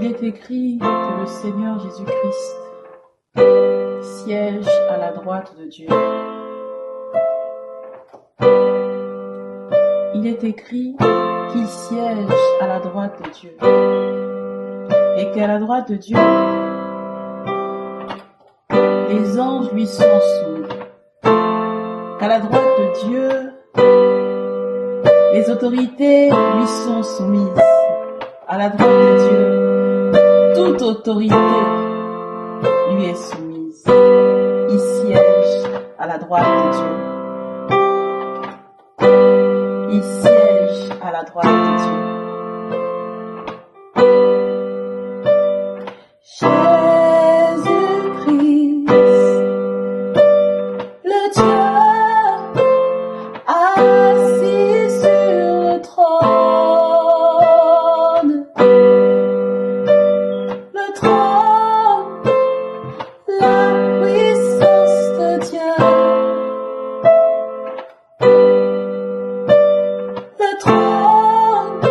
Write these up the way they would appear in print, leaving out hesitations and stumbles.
Il est écrit que le Seigneur Jésus-Christ siège à la droite de Dieu. Il est écrit qu'il siège à la droite de Dieu. Et qu'à la droite de Dieu, les anges lui sont soumis. Qu'à la droite de Dieu, les autorités lui sont soumises. À la droite de Dieu, toute autorité lui est soumise. Il siège à la droite de Dieu. Il siège à la droite de Dieu. Jésus-Christ, le Dieu assis sur le trône, la puissance de Dieu, le trône,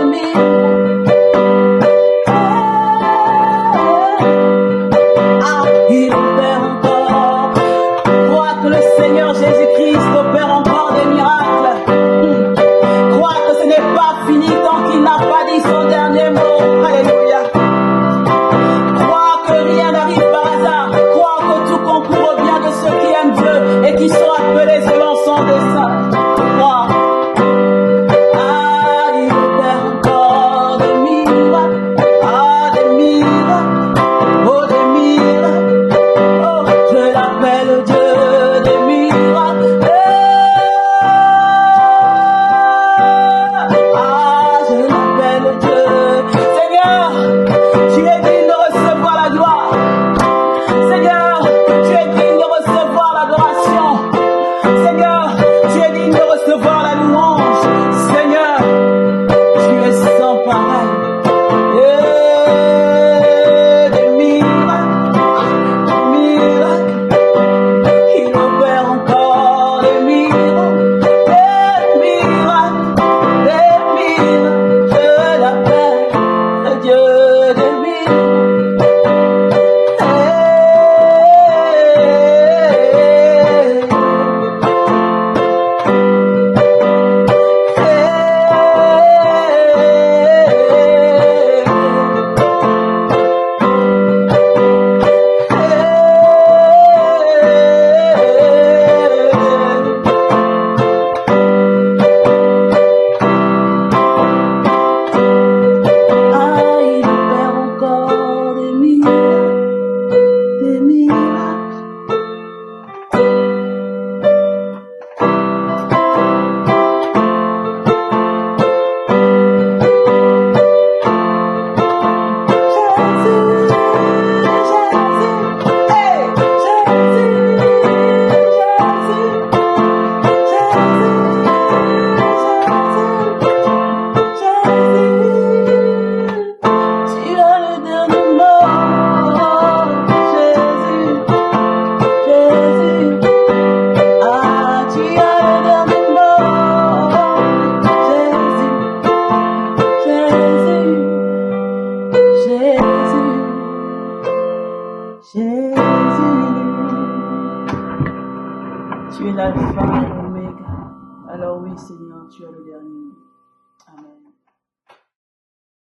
miracles. Ah, il opère encore. Crois que le Seigneur Jésus-Christ opère encore des miracles. Crois que ce n'est pas fini tant qu'il n'a pas dit son dernier mot. Alléluia. Crois que rien n'arrive par hasard. Crois que tout concourt au bien de ceux qui aiment Dieu et qui sont appelés selon son dessein. Crois. Ah, il opère encore des miracles. Ah, des miracles. Oh, des miracles. Oh, je l'appelle Dieu des miracles. Ah, je l'appelle Dieu. Seigneur, tu es digne de recevoir la gloire. Seigneur, tu es digne de recevoir l'adoration. Seigneur, tu es digne de recevoir la louange. Seigneur, tu es sans pareil. Des miracles, miracles. Il opère encore des miracles, des miracles. Je l'appelle le Dieu des Ah, il opère encore des miracles, des miracles. Jésus, Jésus, hey, tu as le dernier mot. Jésus, Jésus, ah, tu as le dernier mot. Jésus, Jésus, Jésus. Tu es l'alpha et l'oméga. Alors oui, Seigneur, tu es le